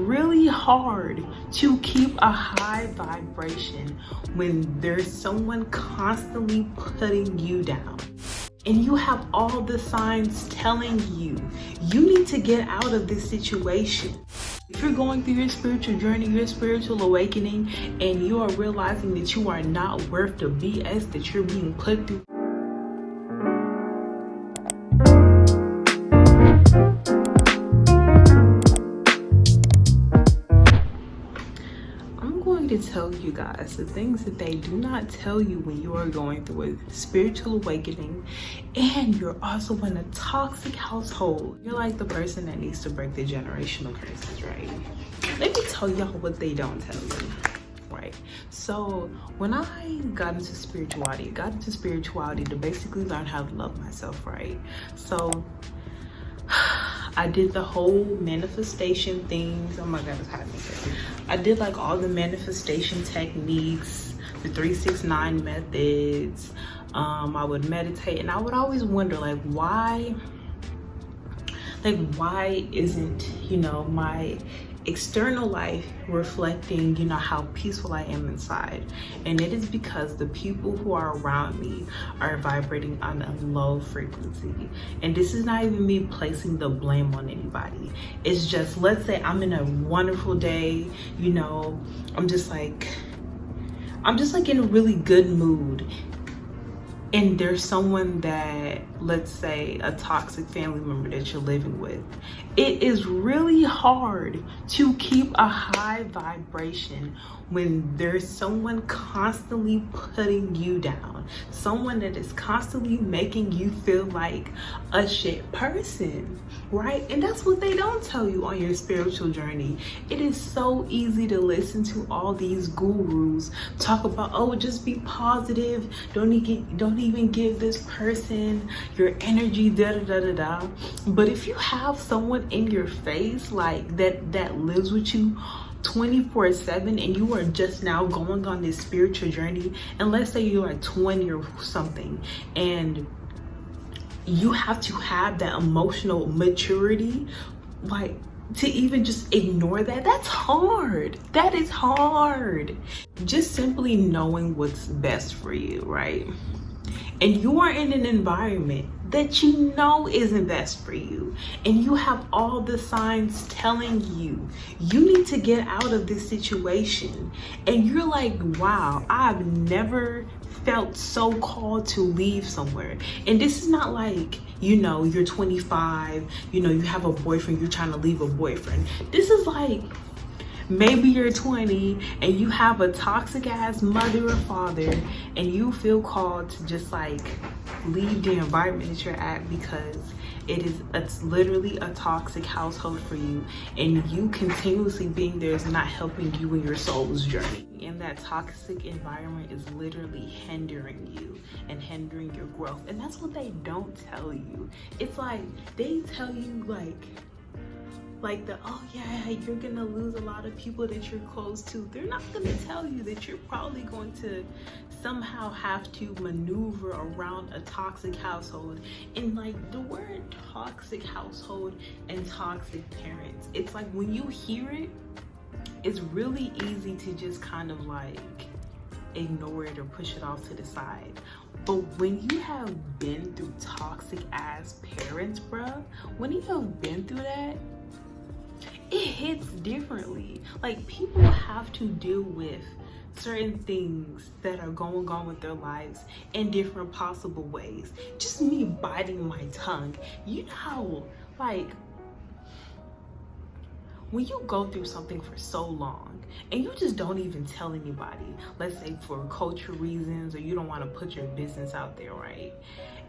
really hard to keep a high vibration when there's someone constantly putting you down. And you have all the signs telling you, you need to get out of this situation. If you're going through your spiritual journey, your spiritual awakening, and you are realizing that you are not worth the BS that you're being put through, to tell you guys the things that they do not tell you when you are going through a spiritual awakening and you're also in a toxic household. You're like the person that needs to break the generational curses, right? Let me tell y'all what they don't tell you, right? So when I got into spirituality to basically learn how to love myself, right? So I did the whole manifestation things. Oh my God, it's hot in here. I did like all the manifestation techniques, the 369 methods. I would meditate, and I would always wonder why isn't, you know, my external life reflecting, you know, how peaceful I am inside? And it is because the people who are around me are vibrating on a low frequency. And this is not even me placing the blame on anybody. It's just, let's say I'm in a wonderful day, you know, I'm just like in a really good mood, and there's someone that, let's say a toxic family member that you're living with. It is really hard to keep a high vibration when there's someone constantly putting you down, someone that is constantly making you feel like a shit person, right? And that's what they don't tell you on your spiritual journey. It is so easy to listen to all these gurus talk about, oh, just be positive, don't even give this person your energy, da da da da da. But if you have someone in your face like that lives with you 24/7, and you are just now going on this spiritual journey, and let's say you're like 20 or something, and you have to have that emotional maturity, like, to even just ignore that. That's hard. That is hard. Just simply knowing what's best for you, right? And you are in an environment that you know isn't best for you, and you have all the signs telling you, you need to get out of this situation, and you're like, wow, I've never felt so called to leave somewhere. And this is not like, you know, you're 25, you know, you have a boyfriend, you're trying to leave a boyfriend. This is like, maybe you're 20 and you have a toxic ass mother or father, and you feel called to just like leave the environment that you're at because it's literally a toxic household for you, and you continuously being there is not helping you in your soul's journey. And that toxic environment is literally hindering you and hindering your growth. And that's what they don't tell you. It's like they tell you like the, oh yeah, you're gonna lose a lot of people that you're close to. They're not gonna tell you that you're probably going to somehow have to maneuver around a toxic household. And like the word toxic household and toxic parents, it's like when you hear it, it's really easy to just kind of like ignore it or push it off to the side. But when you have been through toxic ass parents, bruh, when you have been through that, it hits differently. Like, people have to deal with certain things that are going on with their lives in different possible ways. Just me biting my tongue, you know how, like, when you go through something for so long and you just don't even tell anybody, let's say for culture reasons, or you don't want to put your business out there, right?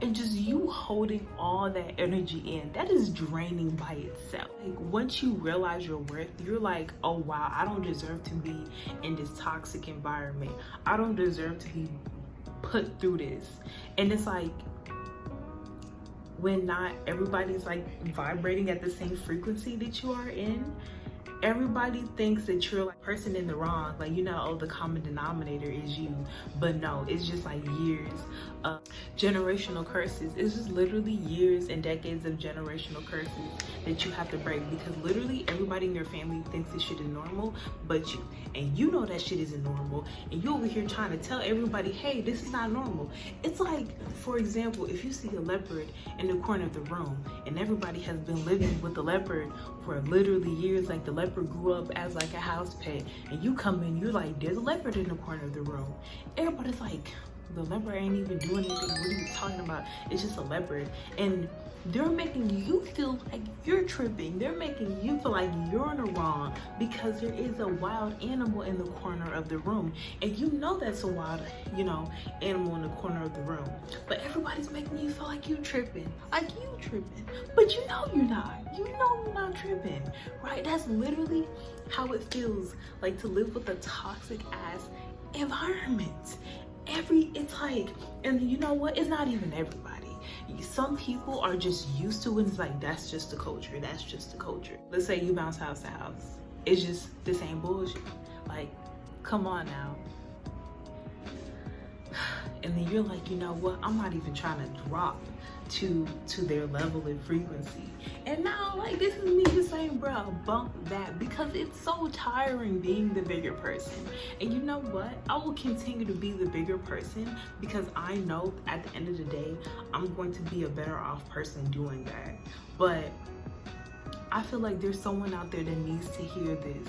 And just you holding all that energy in, that is draining by itself. Like, once you realize your worth, you're like, oh wow, I don't deserve to be in this toxic environment. I don't deserve to be put through this. And it's like, when not everybody's like vibrating at the same frequency that you are in, everybody thinks that you're like person in the wrong, like, you know, oh, the common denominator is you. But no, it's just like years of generational curses. It's just literally years and decades of generational curses that you have to break, because literally everybody in your family thinks this shit is normal but you, and you know that shit isn't normal, and you over here trying to tell everybody, hey, this is not normal. It's like, for example, if you see a leopard in the corner of the room and everybody has been living with the leopard for literally years, like the leopard grew up as like a house pet, and you come in, you're like, there's a leopard in the corner of the room. Everybody's like, the leopard ain't even doing anything. What are you talking about? It's just a leopard. And they're making you feel like you're tripping. They're making you feel like you're in the wrong because there is a wild animal in the corner of the room. And you know that's a wild, you know, animal in the corner of the room. But everybody's making you feel like you're tripping. Like you tripping. But you know you're not. You know you're not tripping. Right? That's literally how it feels like to live with a toxic ass environment. It's like, and you know what? It's not even everybody. Some people are just used to it. It's like, that's just the culture. That's just the culture. Let's say you bounce house to house. It's just the same bullshit. Like, come on now. And then you're like, you know what? I'm not even trying to drop to their level of frequency. And now, like, this is me just saying, bro, bump that, because it's so tiring being the bigger person. And you know what? I will continue to be the bigger person because I know at the end of the day, I'm going to be a better off person doing that. But I feel like there's someone out there that needs to hear this.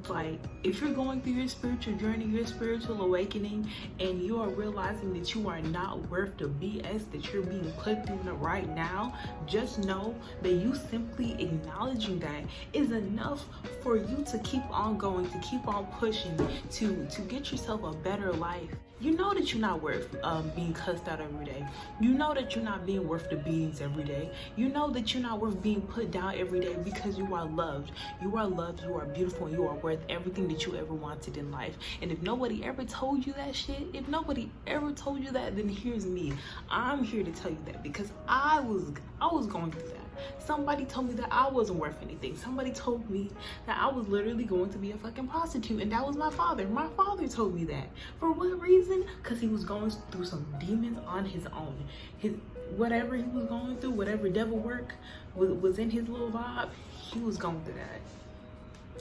Like, if you're going through your spiritual journey, your spiritual awakening, and you are realizing that you are not worth the BS that you're being put through right now, just know that you simply acknowledging that is enough for you to keep on going, to keep on pushing, to get yourself a better life. You know that you're not worth being cussed out every day. You know that you're not being worth the beatings every day. You know that you're not worth being put down every day because you are loved. You are loved, you are beautiful, and you are worth everything that you ever wanted in life. And if nobody ever told you that shit, if nobody ever told you that, then here's me. I'm here to tell you that because I was going through that. Somebody told me that I wasn't worth anything. Somebody told me that I was literally going to be a fucking prostitute, and that was my father. My father told me that. For what reason? Because he was going through some demons on his own. Whatever he was going through, whatever devil work was in his little vibe, he was going through that.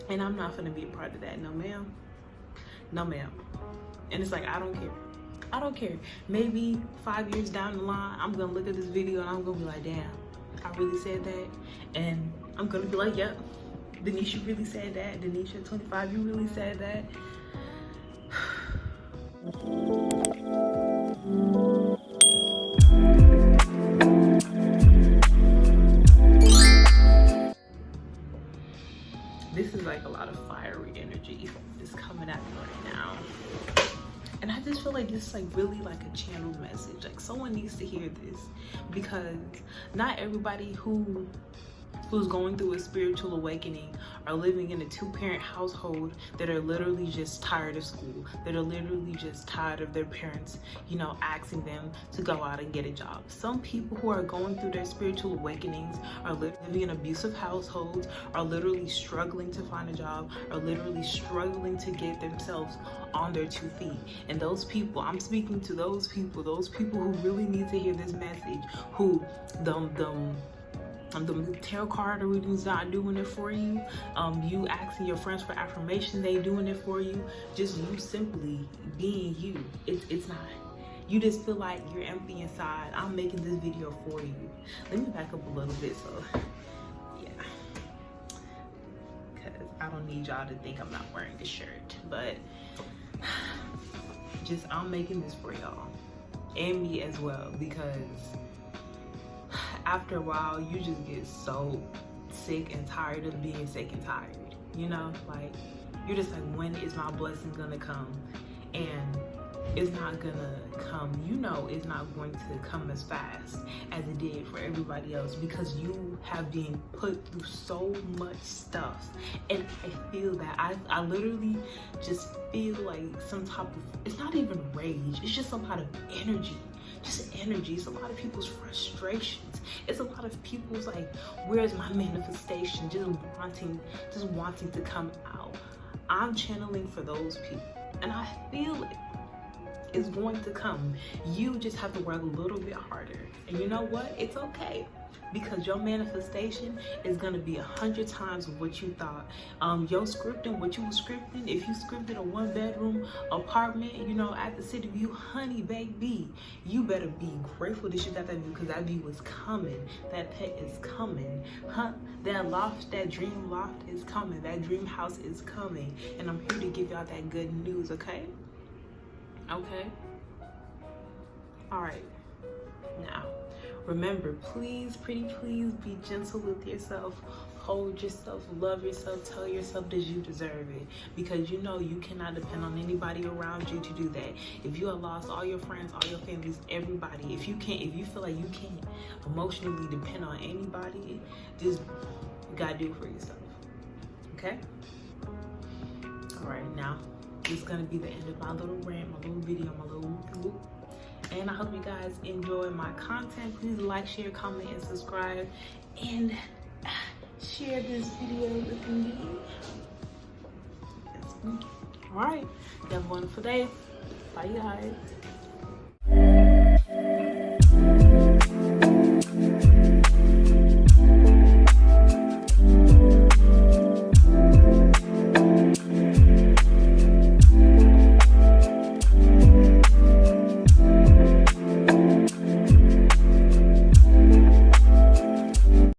And I'm not gonna be a part of that. No ma'am. No ma'am. And it's like, I don't care. I don't care. Maybe 5 years down the line, I'm gonna look at this video and I'm gonna be like, damn, I really said that. And I'm gonna be like, yep, Denishe, you really said that. Denishe, 25, you really said that. This is like a lot of fiery energy that's coming at me right now. And I just feel like this is like really like a channeled message. Like someone needs to hear this, because not everybody who's going through a spiritual awakening are living in a two-parent household that are literally just tired of school, that are literally just tired of their parents, you know, asking them to go out and get a job. Some people who are going through their spiritual awakenings are living in abusive households, are literally struggling to find a job, are literally struggling to get themselves on their 2 feet. And those people, I'm speaking to those people who really need to hear this message, who the tarot card readings not doing it for you, you asking your friends for affirmation, they doing it for you, just you simply being you. It's not. You just feel like you're empty inside. I'm making this video for you. Let me back up a little bit, so yeah, because I don't need y'all to think I'm not wearing a shirt, but just I'm making this for y'all and me as well, because after a while, you just get so sick and tired of being sick and tired, you know? Like, you're just like, when is my blessing gonna come? And it's not gonna come, you know, it's not going to come as fast as it did for everybody else, because you have been put through so much stuff. And I feel that I literally just feel like some type of, it's not even rage, it's just some kind of energy just energy. It's a lot of people's frustrations. It's a lot of people's like, where's my manifestation? Just wanting to come out. I'm channeling for those people, and I feel it. It's going to come. You just have to work a little bit harder. And you know what? It's okay, because your manifestation is gonna be 100 times what you thought. Your scripting, what you were scripting, if you scripted a 1-bedroom apartment, you know, at the city view, honey, baby, you better be grateful that you got that view, because that view is coming. That pet is coming, huh? That loft, that dream loft is coming. That dream house is coming. And I'm here to give y'all that good news, okay? Okay? All right. Now, remember, please, pretty please, be gentle with yourself. Hold yourself, love yourself, tell yourself that you deserve it. Because you know you cannot depend on anybody around you to do that. If you have lost all your friends, all your families, everybody, if you feel like you can't emotionally depend on anybody, just you gotta do it for yourself. Okay? All right, now this is gonna be the end of my little rant, my little video, my little whoop. And I hope you guys enjoy my content. Please like, share, comment, and subscribe, and share this video with me. All right, you have a wonderful day. Bye, guys.